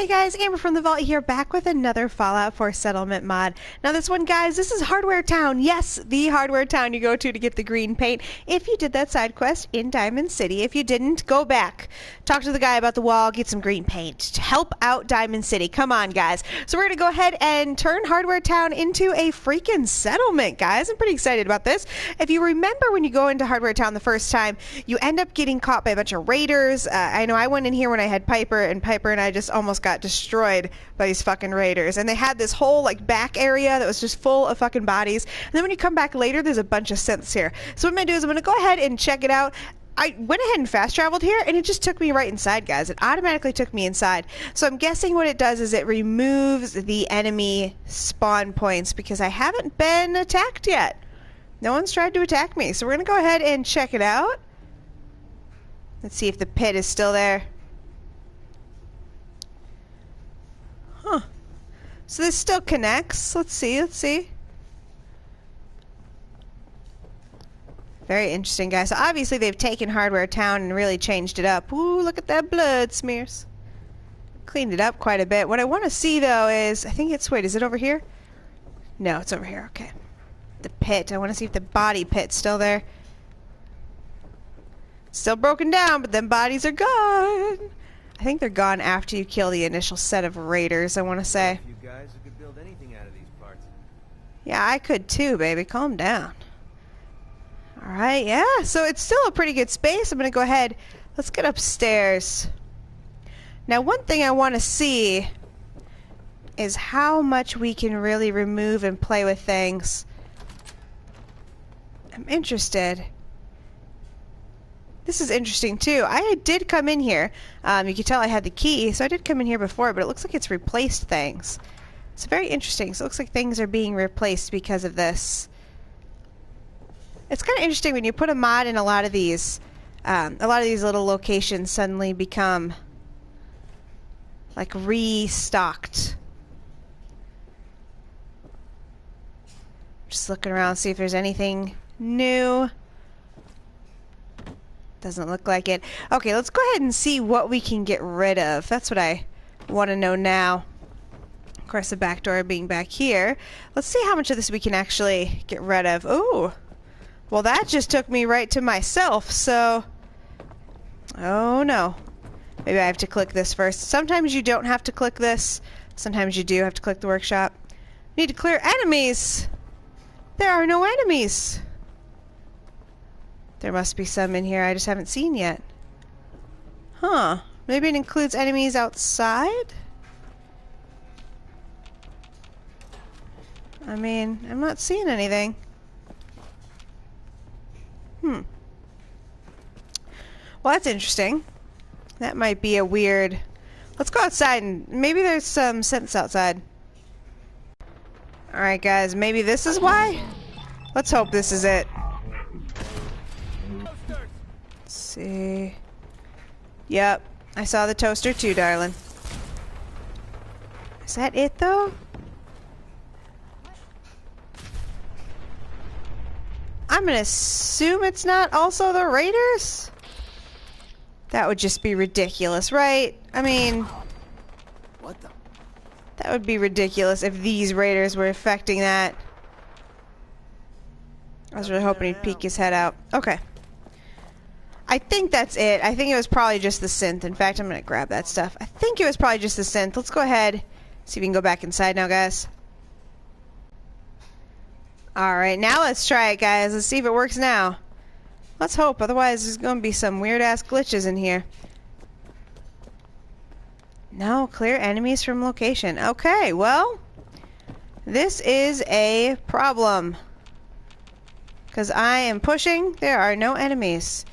Hey guys, Amber from the Vault here, back with another Fallout 4 settlement mod. Now this one, guys, this is Hardwaretown. Yes, the Hardwaretown you go to get the green paint. If you did that side quest in Diamond City, if you didn't, go back. Talk to the guy about the wall, get some green paint. Help out Diamond City. Come on, guys. So we're going to go ahead and turn Hardwaretown into a freaking settlement, guys. I'm pretty excited about this. If you remember when you go into Hardwaretown the first time, you end up getting caught by a bunch of raiders. I know I went in here when I had Piper and I just almost got destroyed by these fucking raiders, and they had this whole like back area that was just full of fucking bodies, and then when you come back later there's a bunch of synths here. So what I'm gonna do is I'm gonna go ahead and check it out. I went ahead and fast traveled here and it just took me right inside, guys. It automatically took me inside. So I'm guessing what it does is it removes the enemy spawn points because I haven't been attacked yet. No one's tried to attack me, so we're gonna go ahead and check it out. Let's see if the pit is still there. Huh. So this still connects. Let's see. Very interesting, guys. So obviously they've taken Hardwaretown and really changed it up. Ooh, look at that blood smears. Cleaned it up quite a bit. What I want to see, though, is... I think it's... Wait, is it over here? No, it's over here. Okay. The pit. I want to see if the body pit's still there. Still broken down, but them bodies are gone. I think they're gone after you kill the initial set of raiders, I want to say. You guys who could build anything out of these parts. Yeah, I could too, baby. Calm down. Alright, yeah. So it's still a pretty good space. I'm going to go ahead. Let's get upstairs. Now, one thing I want to see is how much we can really remove and play with things. I'm interested. This is interesting too. I did come in here. You can tell I had the key, so I did come in here before, but it looks like it's replaced things. It's very interesting. So it looks like things are being replaced because of this. It's kind of interesting when you put a mod in a lot of these little locations suddenly become like restocked. Just looking around, see if there's anything new. Doesn't look like it. Okay, let's go ahead and see what we can get rid of. That's what I want to know now. Of course, the back door being back here. Let's see how much of this we can actually get rid of. Ooh. Well, that just took me right to myself, so... Oh, no. Maybe I have to click this first. Sometimes you don't have to click this. Sometimes you do have to click the workshop. Need to clear enemies! There are no enemies! There must be some in here I just haven't seen yet. Huh. Maybe it includes enemies outside? I mean, I'm not seeing anything. Well, that's interesting. That might be a weird... Let's go outside and maybe there's some synths outside. Alright, guys. Maybe this is why? Let's hope this is it. See. Yep, I saw the toaster too, darling. Is that it though? I'm gonna assume it's not also the raiders? That would just be ridiculous, right? I mean, What the? that would be ridiculous if these raiders were affecting that. I was really hoping he'd peek his head out. Okay. I think that's it. I think it was probably just the synth. In fact, I'm going to grab that stuff. I think it was probably just the synth. Let's go ahead. See if we can go back inside now, guys. Alright, now let's try it, guys. Let's see if it works now. Let's hope. Otherwise, there's going to be some weird-ass glitches in here. No, clear enemies from location. Okay, well, this is a problem. Because I am pushing. There are no enemies.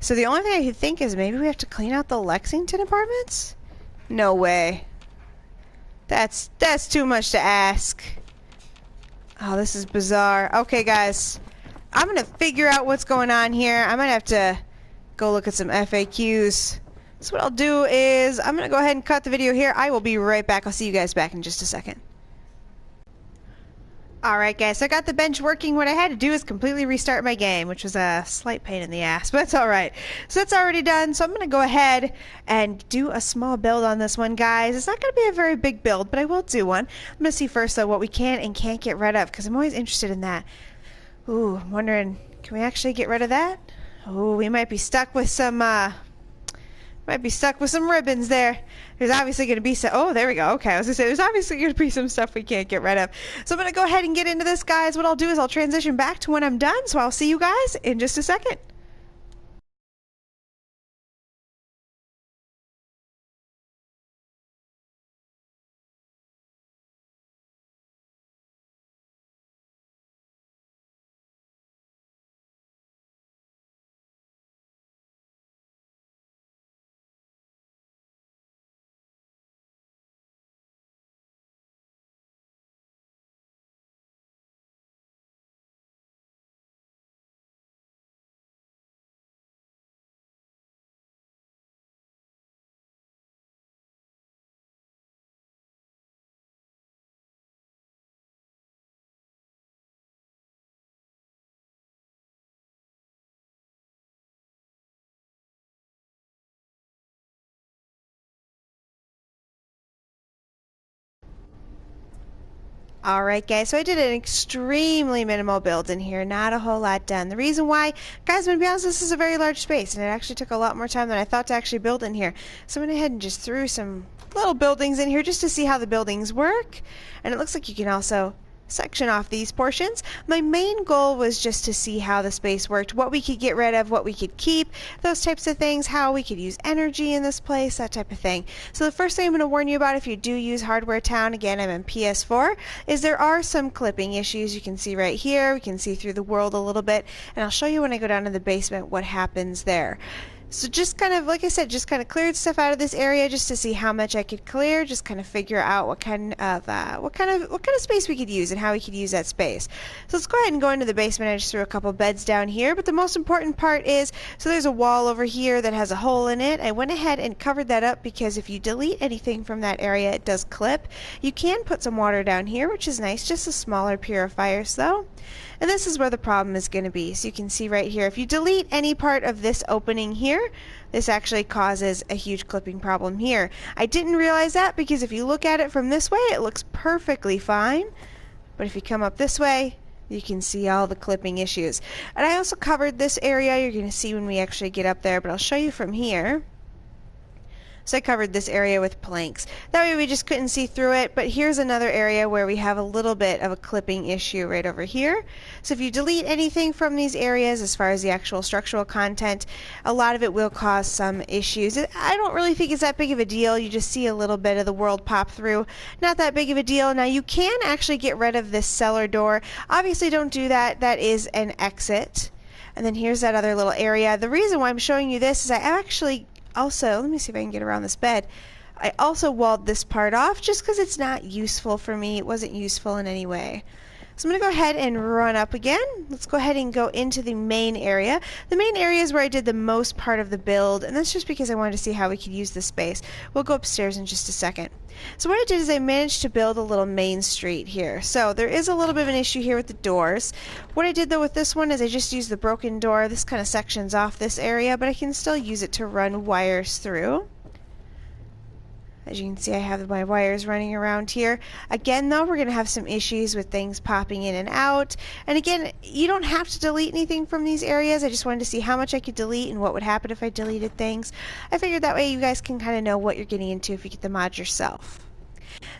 So the only thing I could think is maybe we have to clean out the Lexington apartments? No way. That's too much to ask. Oh, this is bizarre. Okay, guys. I'm going to figure out what's going on here. I might have to go look at some FAQs. So what I'll do is I'm going to go ahead and cut the video here. I will be right back. I'll see you guys back in just a second. Alright guys, so I got the bench working. What I had to do is completely restart my game, which was a slight pain in the ass, but it's alright. So that's already done, so I'm going to go ahead and do a small build on this one, guys. It's not going to be a very big build, but I will do one. I'm going to see first, though, what we can and can't get rid of, because I'm always interested in that. Ooh, I'm wondering, can we actually get rid of that? Ooh, we might be stuck with some, ribbons there. There's obviously going to be some... Oh, there we go. Okay, I was going to say, there's obviously going to be some stuff we can't get rid of. So I'm going to go ahead and get into this, guys. What I'll do is I'll transition back to when I'm done, so I'll see you guys in just a second. Alright guys, so I did an extremely minimal build in here, not a whole lot done. The reason why, guys, I'm going to be honest, this is a very large space, and it actually took a lot more time than I thought to actually build in here. So I went ahead and just threw some little buildings in here just to see how the buildings work. And it looks like you can also section off these portions. My main goal was just to see how the space worked, what we could get rid of, what we could keep, those types of things, how we could use energy in this place, that type of thing. So the first thing I'm going to warn you about if you do use Hardwaretown, again I'm in PS4, is there are some clipping issues. You can see right here, we can see through the world a little bit, and I'll show you when I go down to the basement what happens there. So just kind of, like I said, just kind of cleared stuff out of this area just to see how much I could clear, just kind of figure out what kind of space we could use and how we could use that space. So let's go ahead and go into the basement. I just threw a couple beds down here, but the most important part is, so there's a wall over here that has a hole in it. I went ahead and covered that up because if you delete anything from that area, it does clip. You can put some water down here, which is nice, just a smaller purifiers though. And this is where the problem is going to be. So you can see right here, if you delete any part of this opening here, this actually causes a huge clipping problem here. I didn't realize that because if you look at it from this way, it looks perfectly fine. But if you come up this way, you can see all the clipping issues. And I also covered this area. You're going to see when we actually get up there, but I'll show you from here. So I covered this area with planks. That way we just couldn't see through it, but here's another area where we have a little bit of a clipping issue right over here. So if you delete anything from these areas as far as the actual structural content, a lot of it will cause some issues. I don't really think it's that big of a deal. You just see a little bit of the world pop through. Not that big of a deal. Now you can actually get rid of this cellar door. Obviously don't do that. That is an exit. And then here's that other little area. The reason why I'm showing you this is I actually also, let me see if I can get around this bed. I also walled this part off just because it's not useful for me. It wasn't useful in any way. So I'm going to go ahead and run up again. Let's go ahead and go into the main area. The main area is where I did the most part of the build, and that's just because I wanted to see how we could use the space. We'll go upstairs in just a second. So what I did is I managed to build a little main street here. So there is a little bit of an issue here with the doors. What I did though with this one is I just used the broken door. This kind of sections off this area, but I can still use it to run wires through. As you can see, I have my wires running around here. Again, though, we're going to have some issues with things popping in and out. And again, you don't have to delete anything from these areas. I just wanted to see how much I could delete and what would happen if I deleted things. I figured that way you guys can kind of know what you're getting into if you get the mod yourself.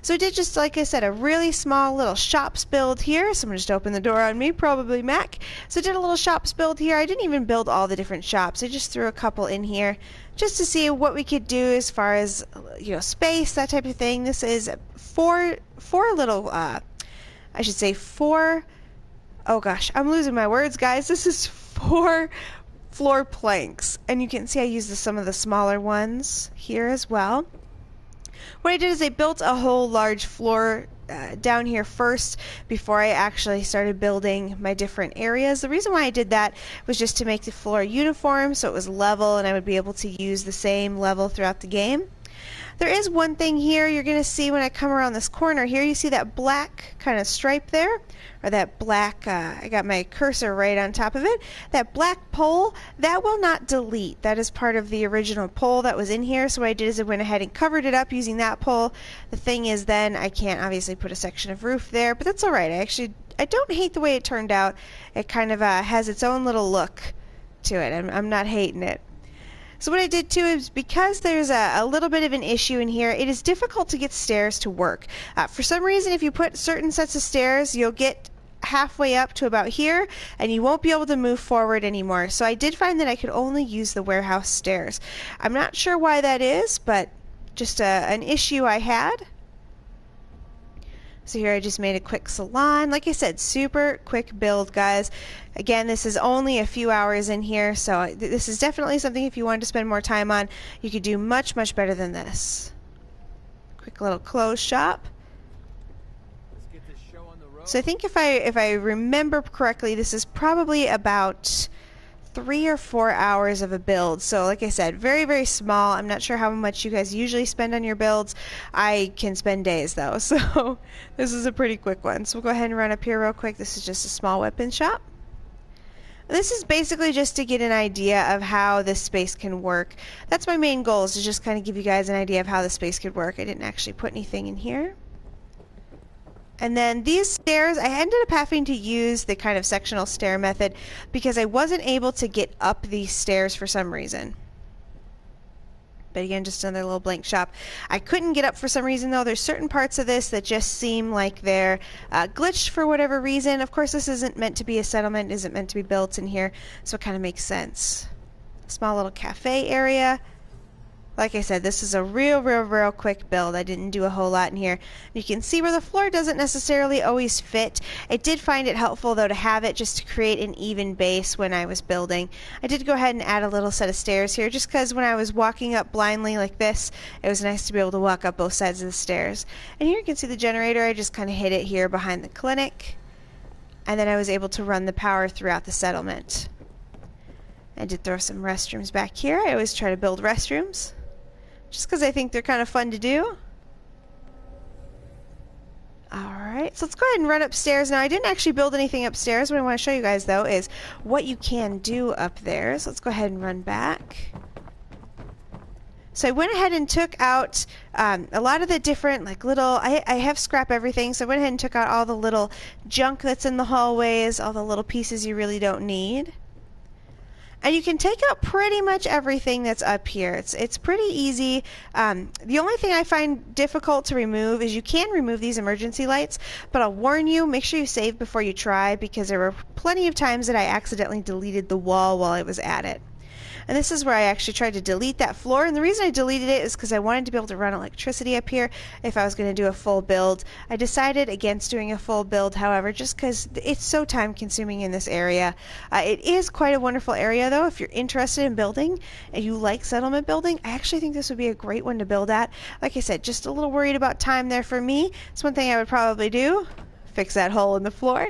So I did, just like I said, a really small little shops build here. Someone just opened the door on me, probably Mac. So I did a little shops build here. I didn't even build all the different shops. I just threw a couple in here just to see what we could do as far as, you know, space, that type of thing. This is four little, oh gosh, I'm losing my words, guys. This is 4 floor planks. And you can see I used some of the smaller ones here as well. What I did is I built a whole large floor down here first before I actually started building my different areas. The reason why I did that was just to make the floor uniform so it was level and I would be able to use the same level throughout the game. There is one thing here you're going to see when I come around this corner here. You see that black kind of stripe there? Or that black, I got my cursor right on top of it. That black pole, that will not delete. That is part of the original pole that was in here. So what I did is I went ahead and covered it up using that pole. The thing is then I can't obviously put a section of roof there, but that's alright. I don't hate the way it turned out. It kind of has its own little look to it. I'm not hating it. So what I did too is, because there's a little bit of an issue in here, it is difficult to get stairs to work. For some reason, if you put certain sets of stairs, you'll get halfway up to about here and you won't be able to move forward anymore. So I did find that I could only use the warehouse stairs. I'm not sure why that is, but just an issue I had. So here I just made a quick salon. Like I said, super quick build, guys. Again, this is only a few hours in here, so this is definitely something if you wanted to spend more time on, you could do much, much better than this. Quick little clothes shop. Let's get this show on the road. So I think if I remember correctly, this is probably about 3 or 4 hours of a build. So like I said, very, very small. I'm not sure how much you guys usually spend on your builds. I can spend days though, so this is a pretty quick one. So we'll go ahead and run up here real quick. This is just a small weapon shop. This is basically just to get an idea of how this space can work. That's my main goal, is to just kind of give you guys an idea of how the space could work. I didn't actually put anything in here. And then these stairs, I ended up having to use the kind of sectional stair method because I wasn't able to get up these stairs for some reason. But again, just another little blank shop. I couldn't get up for some reason though. There's certain parts of this that just seem like they're glitched for whatever reason. Of course, this isn't meant to be a settlement, isn't meant to be built in here, so it kind of makes sense. Small little cafe area. Like I said, this is a real quick build. I didn't do a whole lot in here. You can see where the floor doesn't necessarily always fit. I did find it helpful though to have it just to create an even base when I was building. I did go ahead and add a little set of stairs here just because when I was walking up blindly like this, it was nice to be able to walk up both sides of the stairs. And here you can see the generator. I just kind of hid it here behind the clinic. And then I was able to run the power throughout the settlement. I did throw some restrooms back here. I always try to build restrooms, just because I think they're kind of fun to do. Alright, so let's go ahead and run upstairs. Now, I didn't actually build anything upstairs. What I want to show you guys, though, is what you can do up there. So let's go ahead and run back. So I went ahead and took out a lot of the different, like, little... I have scrap everything, so I went ahead and took out all the little junk that's in the hallways, all the little pieces you really don't need. And you can take out pretty much everything that's up here. It's pretty easy. The only thing I find difficult to remove is you can remove these emergency lights, but I'll warn you, make sure you save before you try, because there were plenty of times that I accidentally deleted the wall while I was at it. And this is where I actually tried to delete that floor, and the reason I deleted it is because I wanted to be able to run electricity up here if I was going to do a full build. I decided against doing a full build, however, just because it's so time consuming in this area. It is quite a wonderful area though. If you're interested in building and you like settlement building, I actually think this would be a great one to build at. Like I said, just a little worried about time there for me. It's one thing I would probably do, fix that hole in the floor.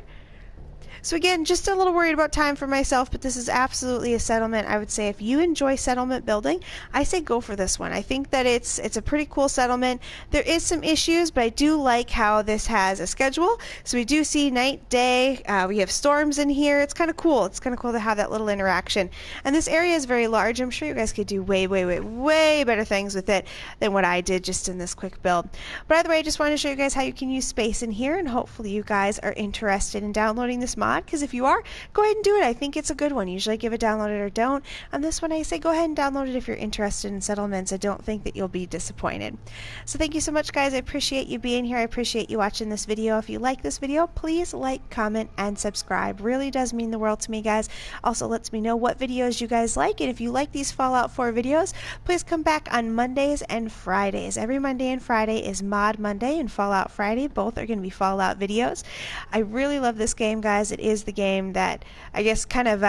So again, just a little worried about time for myself, but this is absolutely a settlement. I would say if you enjoy settlement building, I say go for this one. I think that it's a pretty cool settlement. There is some issues, but I do like how this has a schedule. So we do see night, day, we have storms in here. It's kind of cool. It's kind of cool to have that little interaction. And this area is very large. I'm sure you guys could do way better things with it than what I did just in this quick build. But either way, I just wanted to show you guys how you can use space in here, and hopefully you guys are interested in downloading this mod. Because if you are, go ahead and do it. I think it's a good one. Usually I give it download it or don't. On this one I say go ahead and download it if you're interested in settlements. I don't think that you'll be disappointed. So thank you so much, guys. I appreciate you being here. I appreciate you watching this video. If you like this video, please like, comment, and subscribe. Really does mean the world to me, guys. Also lets me know what videos you guys like. And if you like these Fallout 4 videos, please come back on Mondays and Fridays. Every Monday and Friday is Mod Monday and Fallout Friday. Both are going to be Fallout videos. I really love this game, guys. It is the game that I guess kind of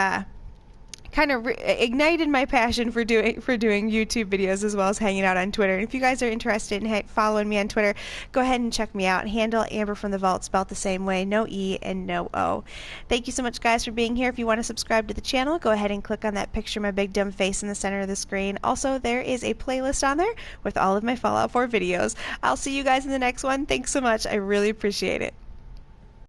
kind of ignited my passion for doing YouTube videos as well as hanging out on Twitter. And if you guys are interested in following me on Twitter, go ahead and check me out. Handle Amber from the Vault, spelled the same way, no E and no O. Thank you so much, guys, for being here. If you want to subscribe to the channel, go ahead and click on that picture of my big dumb face in the center of the screen. Also, there is a playlist on there with all of my Fallout 4 videos. I'll see you guys in the next one. Thanks so much. I really appreciate it.